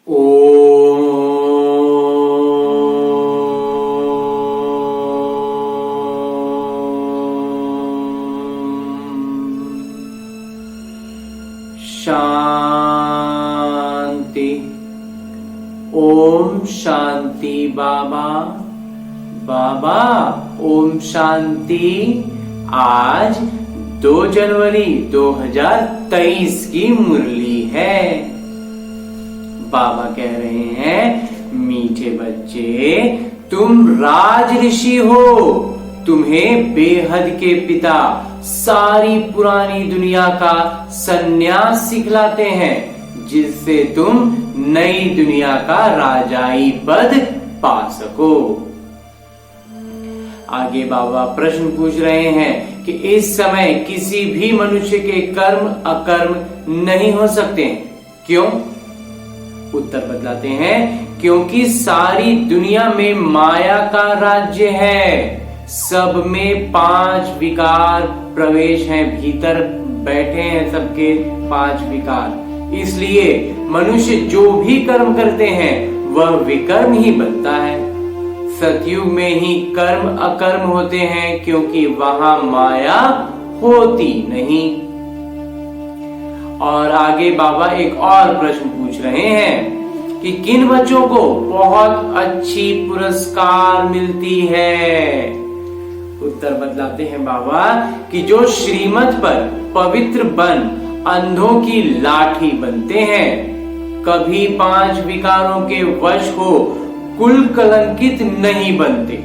ओम शांति। ओम शांति। बाबा ओम शांति। आज 2 जनवरी 2023 की मुरली है। बाबा कह रहे हैं, मीठे बच्चे, तुम राज ऋषि हो। तुम्हें बेहद के पिता सारी पुरानी दुनिया का सन्यास सिखलाते हैं, जिससे तुम नई दुनिया का राजाई पद पा सको। आगे बाबा प्रश्न पूछ रहे हैं कि इस समय किसी भी मनुष्य के कर्म अकर्म नहीं हो सकते। क्यों? उत्तर बतलाते हैं, क्योंकि सारी दुनिया में माया का राज्य है। सब में 5 विकार प्रवेश हैं, भीतर बैठे हैं सबके 5 विकार। इसलिए मनुष्य जो भी कर्म करते हैं वह विकर्म ही बनता है। सतयुग में ही कर्म अकर्म होते हैं, क्योंकि वहां माया होती नहीं। और आगे बाबा एक और प्रश्न पूछ रहे हैं कि किन बच्चों को बहुत अच्छी पुरस्कार मिलती है। उत्तर बतलाते हैं बाबा कि जो श्रीमत पर पवित्र बन अंधों की लाठी बनते हैं, कभी 5 विकारों के वश हो कुल कलंकित नहीं बनते,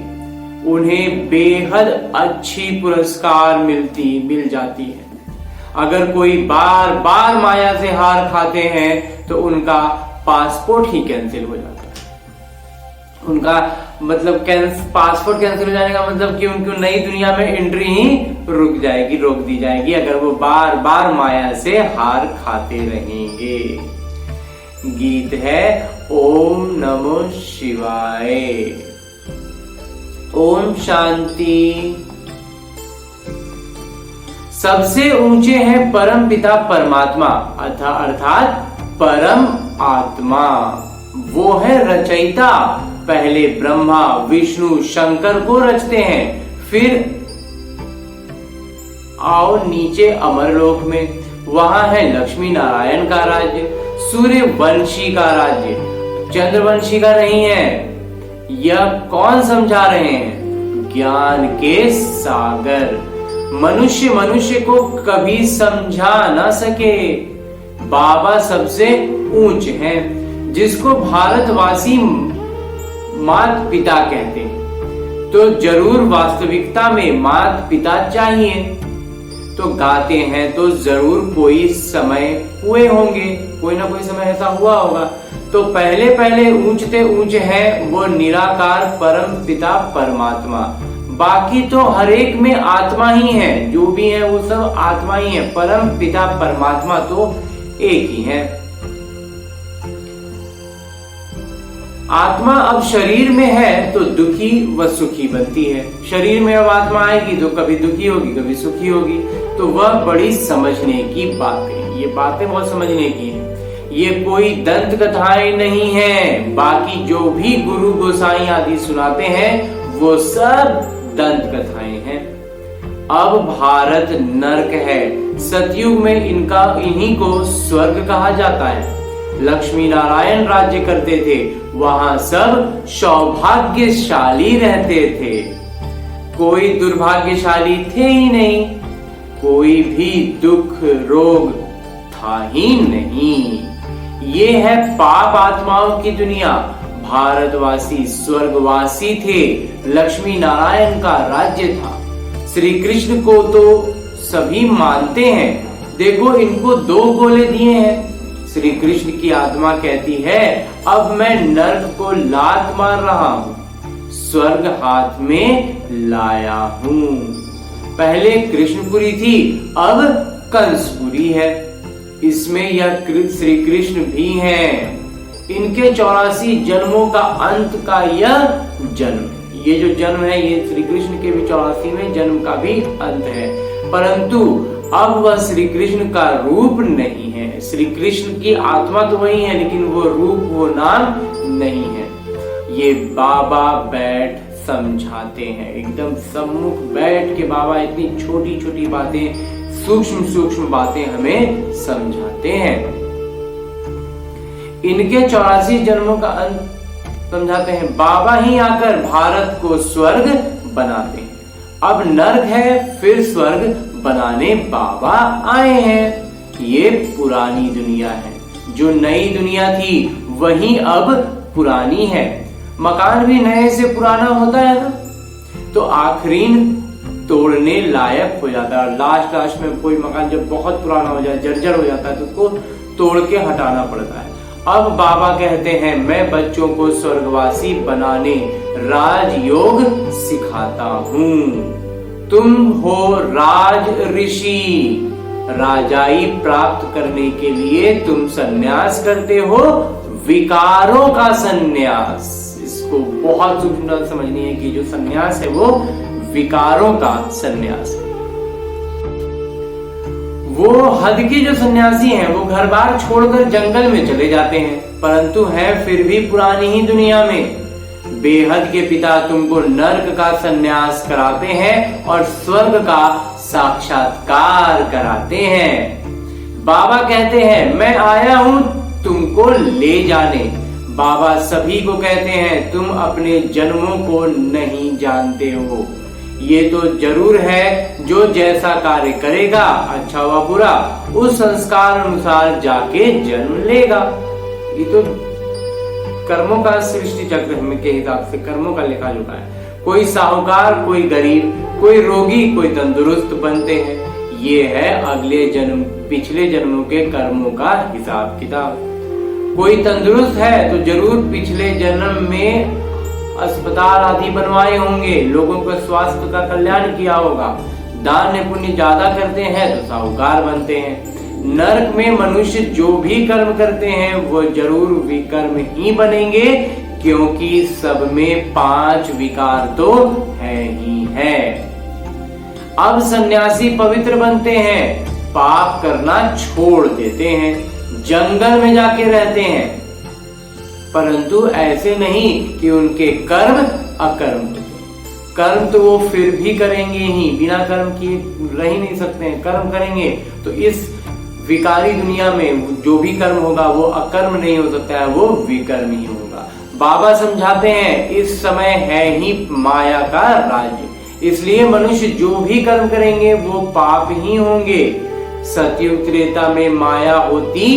उन्हें बेहद अच्छी पुरस्कार मिल जाती है। अगर कोई बार बार माया से हार खाते हैं तो उनका पासपोर्ट ही कैंसिल हो जाता है। उनका मतलब पासपोर्ट कैंसिल हो जाने का मतलब कि उनको नई दुनिया में एंट्री ही रोक दी जाएगी, अगर वो बार बार माया से हार खाते रहेंगे। गीत है ओम नमो शिवाय। ओम शांति। सबसे ऊंचे हैं परम पिता परमात्मा अर्थात परम आत्मा। वो है रचयिता। पहले ब्रह्मा विष्णु शंकर को रचते हैं, फिर आओ नीचे अमरलोक में, वहां है लक्ष्मी नारायण का राज्य, सूर्यवंशी का राज्य, चंद्रवंशी का नहीं है। यह कौन समझा रहे हैं? ज्ञान के सागर। मनुष्य को कभी समझा ना सके। बाबा सबसे ऊंच हैं, जिसको भारतवासी मात पिता कहते हैं। तो जरूर वास्तविकता में मात पिता चाहिए। तो गाते हैं तो जरूर कोई समय हुए होंगे, कोई ना कोई समय ऐसा हुआ होगा। तो पहले ऊंचते ऊंच है वो निराकार परम पिता परमात्मा। बाकी तो हर एक में आत्मा ही है, जो भी है वो सब आत्मा ही है। परम पिता परमात्मा तो एक ही है। आत्मा अब शरीर में है तो दुखी व सुखी बनती है। शरीर में अब आत्मा आएगी तो कभी दुखी होगी कभी सुखी होगी। तो वह बड़ी समझने की बातें, ये बातें बहुत समझने की हैं। ये कोई दंत कथाएं नहीं है। बाकी जो भी गुरु गोसाई आदि सुनाते हैं वो सब दंत कथाएं हैं। अब भारत नरक है। सतयुग में इन्हीं को स्वर्ग कहा जाता है। लक्ष्मी नारायण राज्य करते थे, वहां सब सौभाग्यशाली रहते थे। कोई दुर्भाग्यशाली थे ही नहीं। कोई भी दुख रोग था ही नहीं। ये है पाप आत्माओं की दुनिया। भारतवासी स्वर्गवासी थे। लक्ष्मी नारायण का राज्य था। श्री कृष्ण को तो सभी मानते हैं। देखो इनको 2 गोले दिए हैं। श्री कृष्ण की आत्मा कहती है, अब मैं नर्क को लात मार रहा हूं, स्वर्ग हाथ में लाया हूं। पहले कृष्णपुरी थी, अब कंसपुरी है। इसमें यह श्री कृष्ण भी हैं। इनके 84 जन्मों का अंत का यह जन्म, ये जो जन्म है ये श्री कृष्ण के भी 84वें जन्म का भी अंत है। परंतु अब वह श्री कृष्ण का रूप नहीं है। श्री कृष्ण की आत्मा तो वही है, लेकिन वो रूप, वो नाम नहीं है। ये बाबा बैठ समझाते हैं, एकदम सम्मुख बैठ के बाबा इतनी छोटी छोटी बातें, सूक्ष्म सूक्ष्म बातें हमें समझाते हैं। इनके 84 जन्मों का अंत समझाते हैं। बाबा ही आकर भारत को स्वर्ग बनाते हैं। अब नर्क है, फिर स्वर्ग बनाने बाबा आए हैं। ये पुरानी दुनिया है। जो नई दुनिया थी वही अब पुरानी है। मकान भी नए से पुराना होता है ना, तो आखिरीन तोड़ने लायक हो जाता है। लास्ट में कोई मकान जब बहुत पुराना हो जाए, जर्जर हो जाता है, तो उसको तोड़ के हटाना पड़ता है। अब बाबा कहते हैं, मैं बच्चों को स्वर्गवासी बनाने राजयोग सिखाता हूँ। तुम हो राज ऋषि, राजाई प्राप्त करने के लिए तुम सन्यास करते हो, विकारों का सन्यास। इसको बहुत सूक्ष्मता समझनी है कि जो सन्यास है वो विकारों का सन्यास है। वो हद के जो सन्यासी हैं वो घर बार छोड़कर जंगल में चले जाते हैं, परंतु हैं फिर भी पुरानी ही दुनिया में। बेहद के पिता तुमको नर्क का सन्यास कराते हैं और स्वर्ग का साक्षात्कार कराते हैं। बाबा कहते हैं, मैं आया हूं तुमको ले जाने। बाबा सभी को कहते हैं, तुम अपने जन्मों को नहीं जानते हो। ये तो जरूर है, जो जैसा कार्य करेगा, अच्छा हुआ बुरा, उस संस्कार अनुसार जाके जन्म लेगा। ये तो कर्मों का सृष्टि चक्र के हिसाब से कर्मों का लेखा जोखा है। कोई साहूकार, कोई गरीब, कोई रोगी, कोई तंदुरुस्त बनते हैं। ये है अगले जन्म, पिछले जन्मों के कर्मों का हिसाब किताब। कोई तंदुरुस्त है तो जरूर पिछले जन्म में अस्पताल आदि बनवाए होंगे, लोगों का स्वास्थ्य का कल्याण किया होगा। दान पुण्य ज्यादा करते हैं तो साहूकार बनते हैं। नरक में मनुष्य जो भी कर्म करते हैं वो जरूर विकर्म ही बनेंगे, क्योंकि सब में 5 विकार तो है ही है। अब सन्यासी पवित्र बनते हैं, पाप करना छोड़ देते हैं, जंगल में जाके रहते हैं, परंतु ऐसे नहीं कि उनके कर्म अकर्म। कर्म तो वो फिर भी करेंगे ही, बिना कर्म किए रह ही नहीं सकते हैं। कर्म करेंगे तो इस विकारी दुनिया में जो भी कर्म होगा वो अकर्म नहीं हो सकता है, वो विकर्म ही होगा। बाबा समझाते हैं, इस समय है ही माया का राज्य, इसलिए मनुष्य जो भी कर्म करेंगे वो पाप ही होंगे। सतयुग त्रेता में माया होती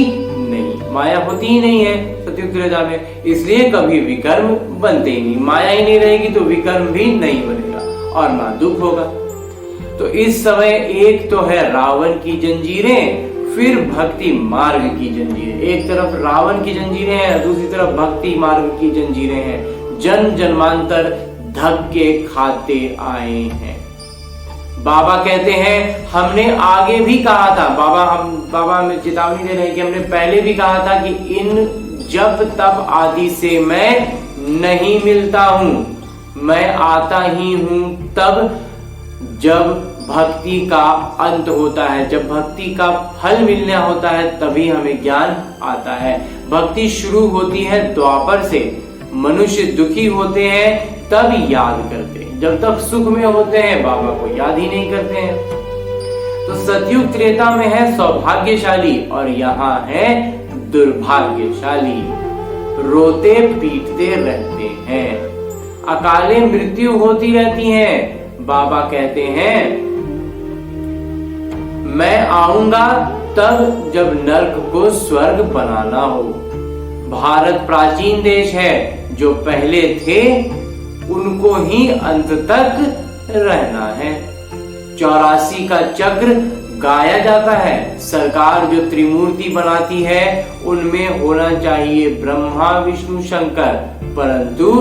नहीं, माया होती ही नहीं है सतयुग त्रेता में, इसलिए कभी विकर्म बनते ही नहीं। माया ही नहीं रहेगी तो विकर्म भी नहीं बनेगा और ना दुख होगा। तो इस समय एक तो है रावण की जंजीरें, फिर भक्ति मार्ग की जंजीरें। एक तरफ रावण की जंजीरें हैं, दूसरी तरफ भक्ति मार्ग की जंजीरें हैं। जन्म जन्मांतर धक्के खाते आए हैं। बाबा कहते हैं, हमने आगे भी कहा था, बाबा हमें चेतावनी दे रहे हैं कि हमने पहले भी कहा था कि इन जब तब आदि से मैं नहीं मिलता हूं, मैं आता ही हूं तब जब भक्ति का अंत होता है, जब भक्ति का फल मिलना होता है तभी हमें ज्ञान आता है। भक्ति शुरू होती है द्वापर से। मनुष्य दुखी होते हैं तब याद करते हैं, जब तक सुख में होते हैं बाबा को याद ही नहीं करते हैं। तो सतयुग त्रेता में है सौभाग्यशाली और यहाँ है दुर्भाग्यशाली, रोते पीटते रहते हैं, अकाले मृत्यु होती रहती है। बाबा कहते हैं, मैं आऊंगा तब जब नर्क को स्वर्ग बनाना हो। भारत प्राचीन देश है, जो पहले थे उनको ही अंत तक रहना है। 84 का चक्र गाया जाता है। सरकार जो त्रिमूर्ति बनाती है उनमें होना चाहिए ब्रह्मा विष्णु शंकर, परंतु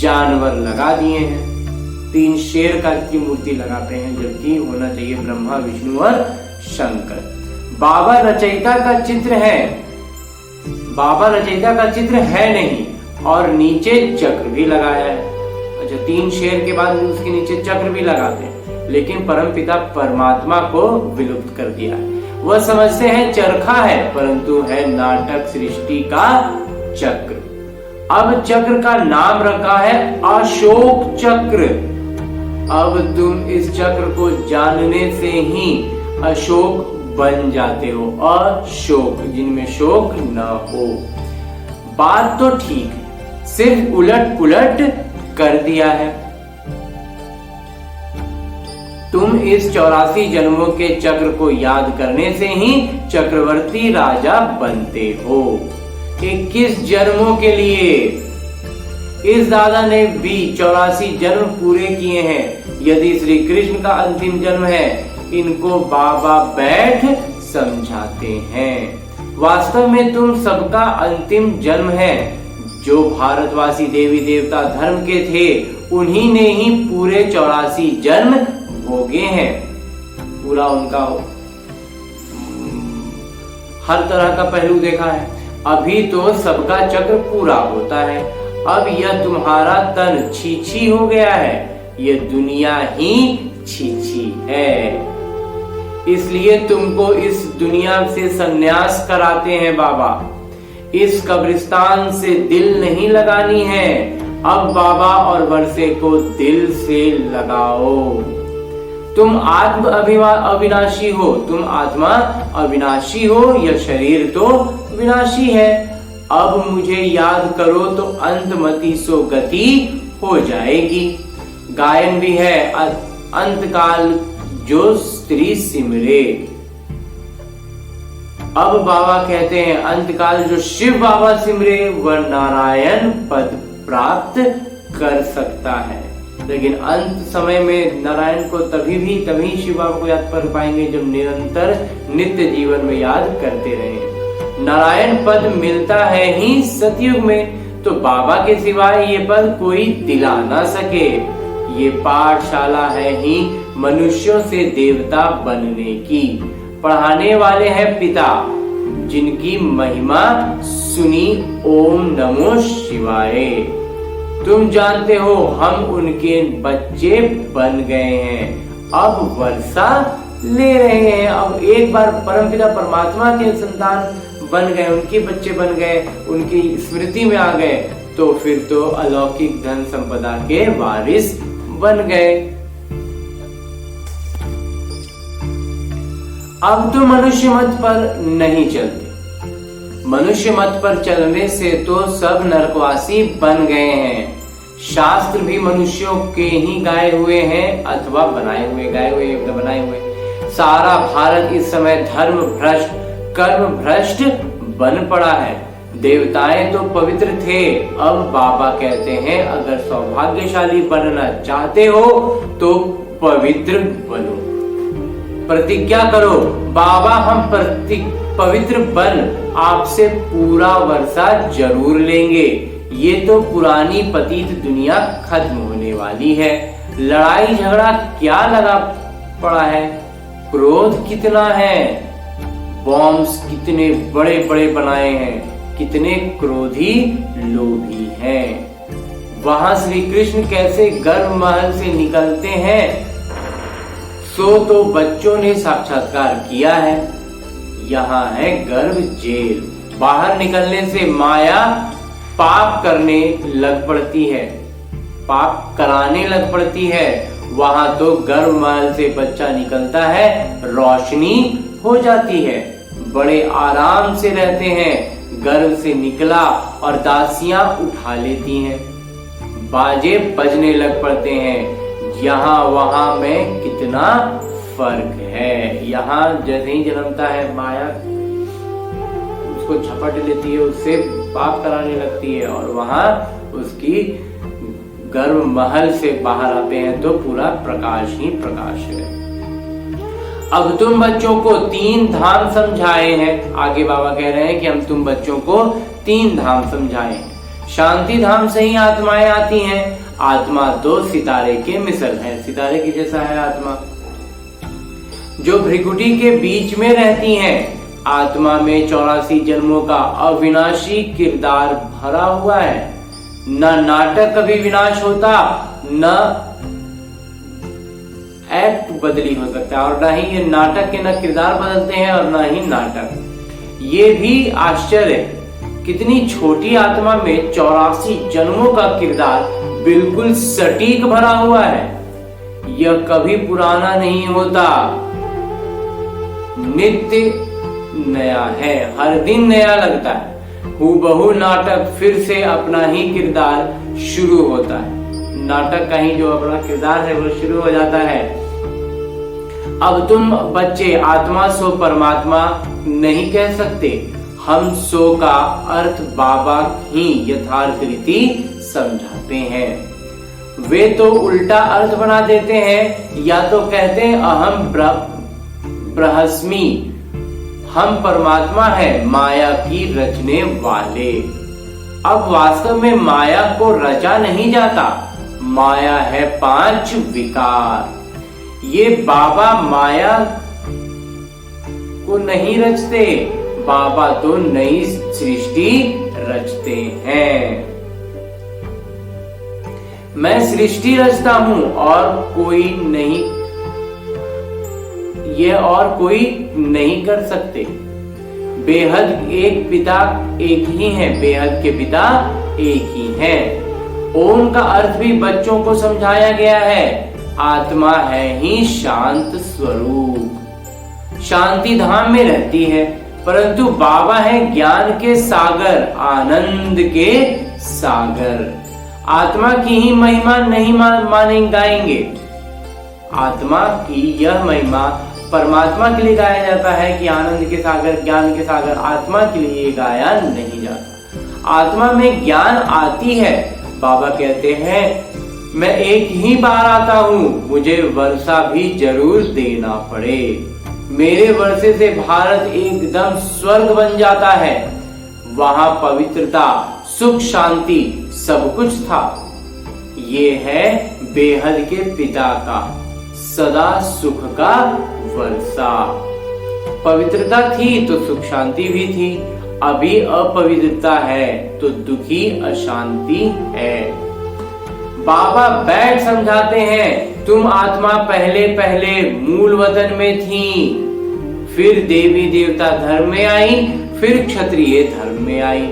जानवर लगा दिए हैं। 3 शेर का त्रिमूर्ति लगाते हैं, जबकि होना चाहिए ब्रह्मा विष्णु और शंकर। बाबा रचयिता का चित्र है, बाबा रचयिता का चित्र है नहीं, और नीचे चक्र भी लगाया है। अच्छा, 3 शेर के बाद उसके नीचे चक्र भी लगाते हैं, लेकिन परमपिता परमात्मा को विलुप्त कर दिया। वह समझते हैं चरखा है, परंतु है नाटक सृष्टि का चक्र। अब चक्र का नाम रखा है अशोक चक्र। अब तुम इस चक्र को जानने से ही अशोक बन जाते हो, अशोक जिनमें शोक न हो। बात तो ठीक है, सिर्फ उलट पुलट कर दिया है। तुम इस 84 जन्मों के चक्र को याद करने से ही चक्रवर्ती राजा बनते हो। 21 जन्मों के लिए इस दादा ने भी 84 जन्म पूरे किए हैं। यदि श्री कृष्ण का अंतिम जन्म है, इनको बाबा बैठ समझाते हैं। वास्तव में तुम सबका अंतिम जन्म है। जो भारतवासी देवी देवता धर्म के थे, उन्हीं ने ही पूरे 84 जन्म भोगे हैं। पूरा उनका हर तरह का पहलू देखा है। अभी तो सबका चक्र पूरा होता है। अब यह तुम्हारा तन छीछी हो गया है, यह दुनिया ही छीछी है। इसलिए तुमको इस दुनिया से संन्यास कराते हैं बाबा। इस कब्रिस्तान से दिल नहीं लगानी है। अब बाबा और वर्षे को दिल से लगाओ। तुम आत्म अविनाशी हो, तुम आत्मा अविनाशी हो, यह शरीर तो विनाशी है। अब मुझे याद करो तो अंतमति सो गति हो जाएगी। गायन भी है, अंतकाल जो स्त्री सिमरे। अब बाबा कहते हैं अंतकाल जो शिव बाबा सिमरे वह नारायण पद प्राप्त कर सकता है। लेकिन अंत समय में नारायण को तभी शिव बाबा को याद कर पाएंगे जब निरंतर नित्य जीवन में याद करते रहे। नारायण पद मिलता है ही सतयुग में, तो बाबा के सिवाय ये पद कोई दिला ना सके। ये पाठशाला है ही मनुष्यों से देवता बनने की। पढ़ाने वाले हैं पिता, जिनकी महिमा सुनी ओम नमो शिवाय। तुम जानते हो हम उनके बच्चे बन गए हैं, अब वर्षा ले रहे हैं। अब एक बार परमपिता परमात्मा के संतान बन गए, उनके बच्चे बन गए, उनकी स्मृति में आ गए, तो फिर तो अलौकिक धन संपदा के वारिस बन गए। अब तो मनुष्य मत पर नहीं चलते। मनुष्य मत पर चलने से तो सब नरकवासी बन गए हैं। शास्त्र भी मनुष्यों के ही गाए हुए हैं अथवा बनाए हुए। सारा भारत इस समय धर्म भ्रष्ट, कर्म भ्रष्ट बन पड़ा है। देवताएं तो पवित्र थे। अब बाबा कहते हैं अगर सौभाग्यशाली बनना चाहते हो तो पवित्र बनो। प्रतिज्ञा करो, बाबा हम पवित्र बन आपसे पूरा वर्षा जरूर लेंगे। ये तो पुरानी पतित दुनिया खत्म होने वाली है। लड़ाई झगड़ा क्या लगा पड़ा है, क्रोध कितना है, बॉम्ब्स कितने बड़े बड़े बनाए हैं, कितने क्रोधी लोभी हैं। वहां श्री कृष्ण कैसे गर्भ महल से निकलते हैं, सो तो बच्चों ने साक्षात्कार किया है। यहाँ है गर्भ जेल। बाहर निकलने से माया पाप करने लग पड़ती है, पाप कराने लग पड़ती है। वहां तो गर्भ महल से बच्चा निकलता है, रोशनी हो जाती है, बड़े आराम से रहते हैं। गर्भ से निकला और दासियां उठा लेती हैं, बाजे बजने लग पड़ते हैं। यहाँ वहां में कितना फर्क है। यहाँ जैसे ही जन्मता है माया उसको झपट लेती है, उससे पाप कराने लगती है, और वहां उसकी गर्भ महल से बाहर आते हैं तो पूरा प्रकाश ही प्रकाश है। अब तुम बच्चों को 3 धाम समझाए हैं। आगे बाबा कह रहे हैं कि हम तुम बच्चों को 3 धाम समझाए हैं। शांति धाम से ही आत्माएं आती हैं। आत्मा तो सितारे के मिसल है, सितारे की जैसा है आत्मा, जो भ्रिकुटी के बीच में रहती हैं। आत्मा में 84 जन्मों का अविनाशी किरदार भरा हुआ है। न नाटक कभी विनाश होता, न एक्ट बदली हो सकता है, और ना ही ये नाटक के ना किरदार बदलते हैं और ना ही नाटक। ये भी आश्चर्य है, कितनी छोटी आत्मा में 84 जन्मों का किरदार बिल्कुल सटीक भरा हुआ है। यह कभी पुराना नहीं होता, नित्य नया है, हर दिन नया लगता है। हूबहू नाटक फिर से अपना ही किरदार शुरू होता है, नाटक का ही जो अपना किरदार है वो शुरू हो जाता है। अब तुम बच्चे आत्मा सो परमात्मा नहीं कह सकते, हम सो का अर्थ बाबा ही यथार्थ रीति समझाते हैं। वे तो उल्टा अर्थ बना देते हैं, या तो कहते हैं अहम ब्रह्मस्मि, हम परमात्मा है माया की रचने वाले। अब वास्तव में माया को रचा नहीं जाता, माया है 5 विकार। ये बाबा माया को नहीं रचते, बाबा तो नई सृष्टि रचते हैं। मैं सृष्टि रचता हूं और कोई नहीं, ये और कोई नहीं कर सकते। बेहद एक पिता एक ही है, बेहद के पिता एक ही हैं। ओम का अर्थ भी बच्चों को समझाया गया है, आत्मा है ही शांत स्वरूप, शांति धाम में रहती है। परंतु बाबा है ज्ञान के सागर, आनंद के सागर। आत्मा की ही महिमा नहीं मानेंगे गाएंगे, आत्मा की यह महिमा परमात्मा के लिए गाया जाता है कि आनंद के सागर, ज्ञान के सागर, आत्मा के लिए गाया नहीं जाता। आत्मा में ज्ञान आती है। बाबा कहते हैं मैं एक ही बार आता हूं, मुझे वर्षा भी जरूर देना पड़े। मेरे वर्षे से भारत एकदम स्वर्ग बन जाता है। वहां पवित्रता, सुख, शांति सब कुछ था। ये है बेहद के पिता का सदा सुख का वर्षा। पवित्रता थी तो सुख शांति भी थी, अभी अपवित्रता है तो दुखी अशांति है। बाबा बैठ समझाते हैं तुम आत्मा पहले पहले मूल वतन में थी, फिर देवी देवता धर्म में आई, फिर क्षत्रिय धर्म में आई।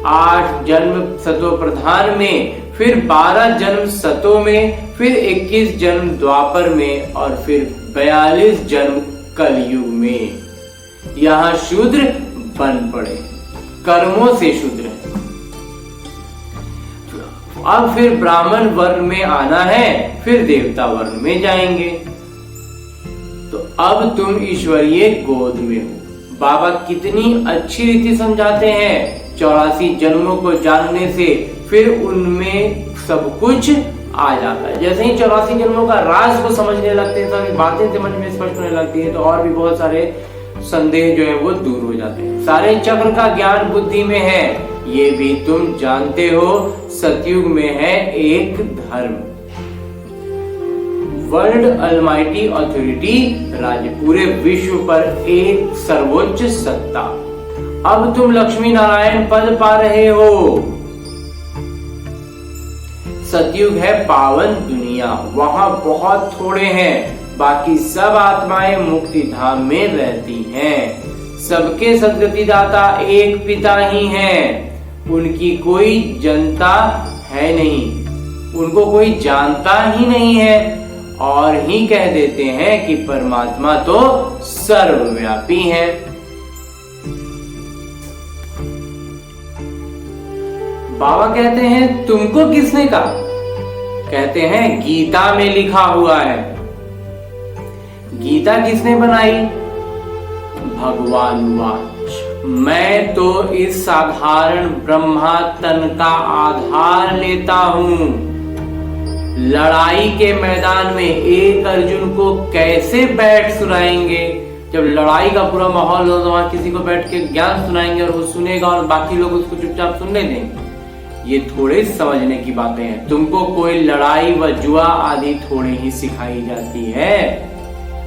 8 जन्म सतो प्रधान में, फिर 12 जन्म सतो में, फिर 21 जन्म द्वापर में और फिर 42 जन्म कलयुग में। यहाँ शूद्र बन पड़े, कर्मों से शूद्र। अब फिर ब्राह्मण वर्ण में आना है, फिर देवता वर्ण में जाएंगे। तो अब तुम ईश्वरीय गोद में हो। बाबा कितनी अच्छी रीति समझाते हैं। 84 जन्मों को जानने से फिर उनमें सब कुछ आ जाता है। जैसे ही 84 जन्मों का राज को समझने लगते हैं, सारी बातें समझ में स्पष्ट होने लगती है, तो और भी बहुत सारे संदेह जो है वो दूर हो जाते हैं। सारे चक्र का ज्ञान बुद्धि में है, ये भी तुम जानते हो। सतयुग में है एक धर्म, वर्ल्ड अलमाइटी अथॉरिटी, राज्य, पूरे विश्व पर एक सर्वोच्च सत्ता। अब तुम लक्ष्मी नारायण पद पा रहे हो। सतयुग है पावन दुनिया, वहां बहुत थोड़े हैं, बाकी सब आत्माएं मुक्ति धाम में रहती हैं। सबके सदगति दाता एक पिता ही हैं, उनकी कोई जनता है नहीं, उनको कोई जानता ही नहीं है, और ही कह देते हैं कि परमात्मा तो सर्वव्यापी है। बाबा कहते हैं तुमको किसने कहा? कहते हैं गीता में लिखा हुआ है। गीता किसने बनाई? भगवान वाच। मैं तो इस साधारण ब्रह्मा तन का आधार लेता हूं। लड़ाई के मैदान में एक अर्जुन को कैसे बैठ सुनाएंगे? जब लड़ाई का पूरा माहौल हो तो वहां किसी को बैठ के ज्ञान सुनाएंगे और वो सुनेगा और बाकी लोग उसको चुपचाप सुनने देंगे? ये थोड़े समझने की बातें हैं। तुमको कोई लड़ाई व जुआ आदि थोड़ी ही सिखाई जाती है।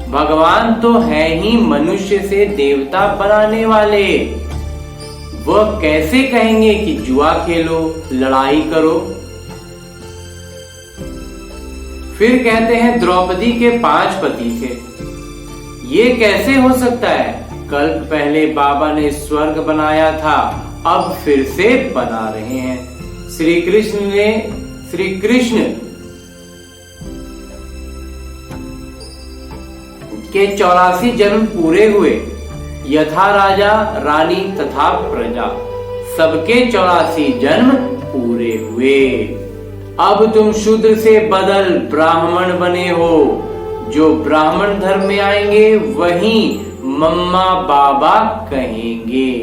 भगवान तो है ही मनुष्य से देवता बनाने वाले। वह कैसे कहेंगे कि जुआ खेलो, लड़ाई करो? फिर कहते हैं द्रौपदी के 5 पति थे। ये कैसे हो सकता है? कल्प पहले बाबा ने स्वर्ग बनाया था, अब फिर से बना रहे हैं। श्री कृष्ण के 84 जन्म पूरे हुए, यथा राजा रानी तथा प्रजा, सबके 84 जन्म पूरे हुए। अब तुम शूद्र से बदल ब्राह्मण बने हो। जो ब्राह्मण धर्म में आएंगे वही मम्मा बाबा कहेंगे।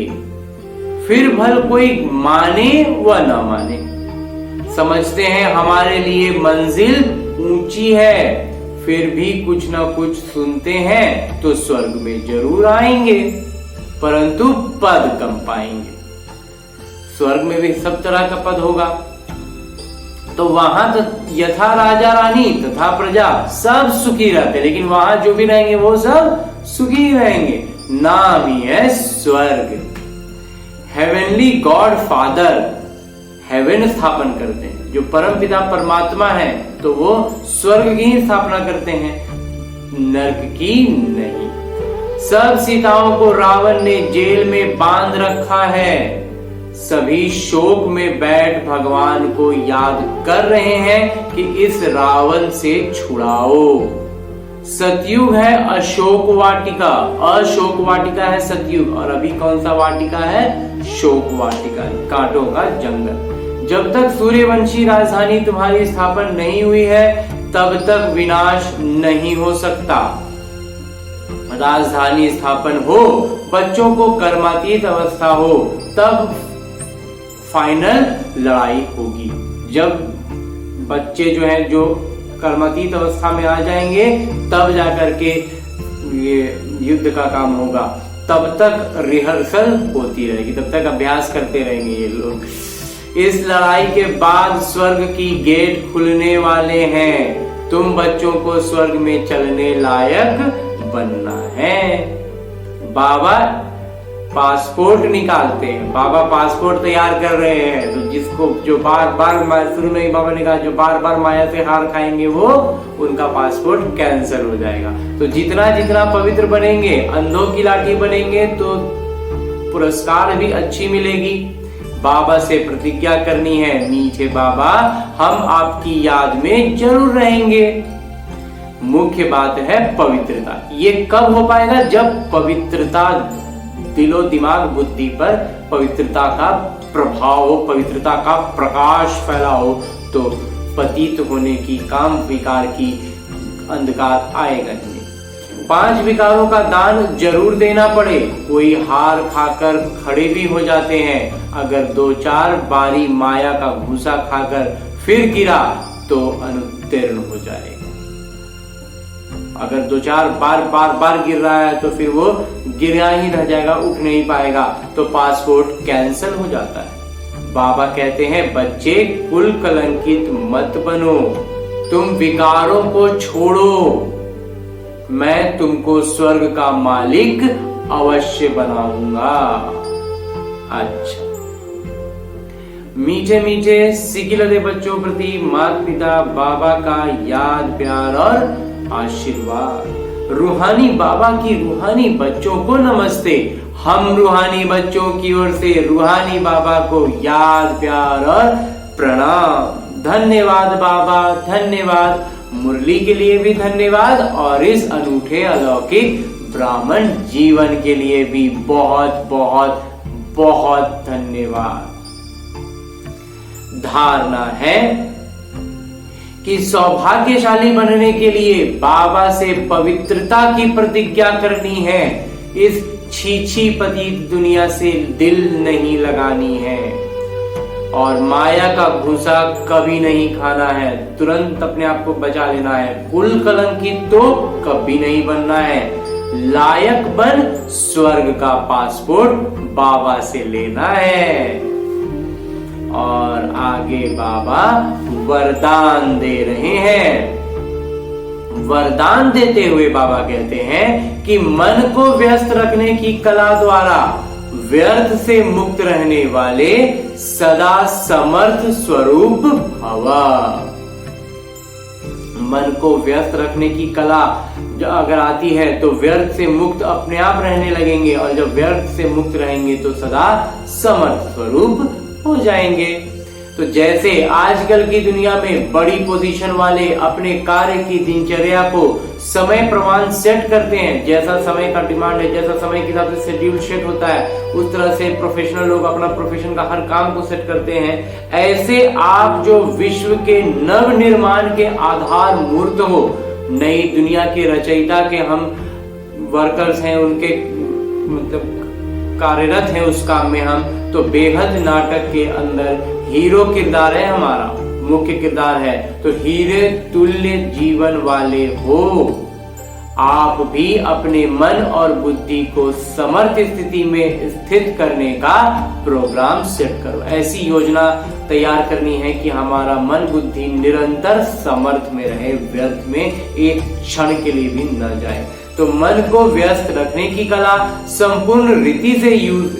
फिर भल कोई माने व न माने, समझते हैं हमारे लिए मंजिल ऊंची है, फिर भी कुछ ना कुछ सुनते हैं तो स्वर्ग में जरूर आएंगे, परंतु पद कम पाएंगे। स्वर्ग में भी सब तरह का पद होगा, तो वहां तो यथा राजा रानी तथा प्रजा सब सुखी रहते, लेकिन वहां जो भी रहेंगे वो सब सुखी रहेंगे। नाम ही है स्वर्ग। हेवनली गॉड फादर हेवन स्थापन करते हैं, जो परम पिता परमात्मा है तो वो स्वर्ग की ही स्थापना करते हैं, नरक की नहीं। सब सीताओं को रावण ने जेल में बांध रखा है। सभी शोक में बैठ भगवान को याद कर रहे हैं कि इस रावण से छुड़ाओ। सतयुग है अशोक वाटिका, अशोक वाटिका है सतयुग, और अभी कौन सा वाटिका है? शोक वाटिका, कांटों का जंगल। जब तक सूर्यवंशी राजधानी तुम्हारी स्थापन नहीं हुई है तब तक विनाश नहीं हो सकता। राजधानी स्थापन हो, बच्चों को कर्मातीत अवस्था हो, तब फाइनल लड़ाई होगी। जब बच्चे जो हैं जो कर्मातीत अवस्था में आ जाएंगे तब जाकर के ये युद्ध का काम होगा। तब तक रिहर्सल होती रहेगी, तब तक अभ्यास करते रहेंगे ये लोग। इस लड़ाई के बाद स्वर्ग की गेट खुलने वाले हैं। तुम बच्चों को स्वर्ग में चलने लायक बनना है। बाबा पासपोर्ट निकालते हैं, बाबा पासपोर्ट तैयार कर रहे हैं। तो जिसको जो बार बार शुरू में ही बाबा ने कहा जो बार बार माया से हार खाएंगे वो उनका पासपोर्ट कैंसिल हो जाएगा। तो जितना जितना पवित्र बनेंगे, अंधों की लाठी बनेंगे तो पुरस्कार भी अच्छी मिलेगी। बाबा से प्रतिज्ञा करनी है, मीठे बाबा हम आपकी याद में जरूर रहेंगे। मुख्य बात है पवित्रता। ये कब हो पाएगा? जब पवित्रता दिलो दिमाग बुद्धि पर पवित्रता का प्रभाव हो, पवित्रता का प्रकाश फैला हो, तो पतित होने की, काम विकार की अंधकार आएगा नहीं। 5 विकारों का दान जरूर देना पड़े। कोई हार खाकर खड़े भी हो जाते हैं, अगर 2-4 बारी माया का भूसा खाकर फिर गिरा तो अनुत्तीर्ण हो जाएगा। अगर 2-4 बार गिर रहा है तो फिर वो गिरा ही रह जाएगा, उठ नहीं पाएगा, तो पासपोर्ट कैंसिल हो जाता है। बाबा कहते हैं बच्चे कुल कलंकित मत बनो, तुम विकारों को छोड़ो, मैं तुमको स्वर्ग का मालिक अवश्य बनाऊंगा। अच्छा, मीठे मीठे सिकिलदे बच्चों प्रति माता पिता बाबा का याद प्यार और आशीर्वाद। रूहानी बाबा की रूहानी बच्चों को नमस्ते। हम रूहानी बच्चों की ओर से रूहानी बाबा को याद प्यार और प्रणाम। धन्यवाद बाबा, धन्यवाद। मुरली के लिए भी धन्यवाद और इस अनूठे अलौकिक ब्राह्मण जीवन के लिए भी बहुत बहुत बहुत धन्यवाद। धारणा है कि सौभाग्यशाली बनने के लिए बाबा से पवित्रता की प्रतिज्ञा करनी है। इस छीछी पतित दुनिया से दिल नहीं लगानी है और माया का भूसा कभी नहीं खाना है। तुरंत अपने आप को बचा लेना है। कुल कलंकित तो कभी नहीं बनना है। लायक बन स्वर्ग का पासपोर्ट बाबा से लेना है। और आगे बाबा वरदान दे रहे हैं। वरदान देते हुए बाबा कहते हैं कि मन को व्यस्त रखने की कला द्वारा व्यर्थ से मुक्त रहने वाले सदा समर्थ स्वरूप भव। मन को व्यस्त रखने की कला अगर आती है तो व्यर्थ से मुक्त अपने आप रहने लगेंगे, और जब व्यर्थ से मुक्त रहेंगे तो सदा समर्थ स्वरूप हो जाएंगे। तो जैसे आजकल की दुनिया में बड़ी पोजीशन वाले अपने कार्य की दिनचर्या को समय प्रमाण सेट करते हैं, जैसा समय का डिमांड है, जैसा समय के हिसाब से शेड्यूल सेट होता है, उस तरह से प्रोफेशनल लोग अपना प्रोफेशन का हर काम को सेट करते हैं। ऐसे आप जो विश्व के नव निर्माण के आधार मूर्त हो, नई दुनिया के रचयिता के हम वर्कर्स हैं, उनके मतलब कार्यरत हैं उस काम में हम, तो बेहद नाटक के अंदर हीरो किरदार है, हमारा मुख्य किरदार है। तो हीरे तुल्य जीवन वाले हो आप भी अपने मन और बुद्धि को समर्थ स्थिति में स्थित करने का प्रोग्राम सेट करो। ऐसी योजना तैयार करनी है कि हमारा मन बुद्धि निरंतर समर्थ में रहे, व्यर्थ में एक क्षण के लिए भी न जाए। तो मन को व्यस्त रखने की कला संपूर्ण रीति से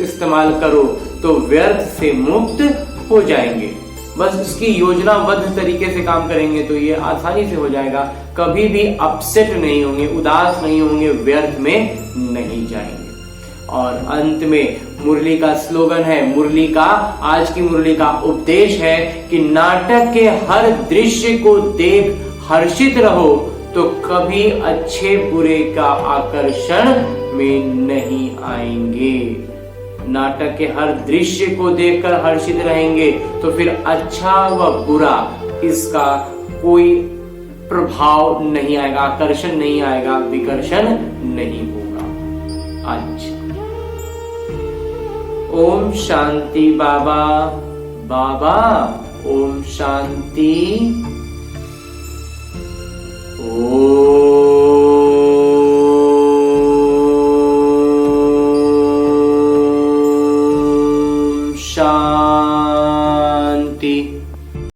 इस्तेमाल करो तो व्यर्थ से मुक्त हो जाएंगे। बस इसकी योजनाबद्ध तरीके से काम करेंगे तो ये आसानी से हो जाएगा। कभी भी अपसेट नहीं होंगे, उदास नहीं होंगे, व्यर्थ में नहीं जाएंगे। और अंत में मुरली का स्लोगन है, आज की मुरली का उपदेश है कि नाटक के हर दृश्य को देख हर्षित रहो तो कभी अच्छे बुरे का आकर्षण में नहीं आएंगे। नाटक के हर दृश्य को देखकर हर्षित रहेंगे तो फिर अच्छा व बुरा इसका कोई प्रभाव नहीं आएगा, आकर्षण नहीं आएगा, विकर्षण नहीं होगा। अच्छा, ओम शांति बाबा। बाबा ओम शांति।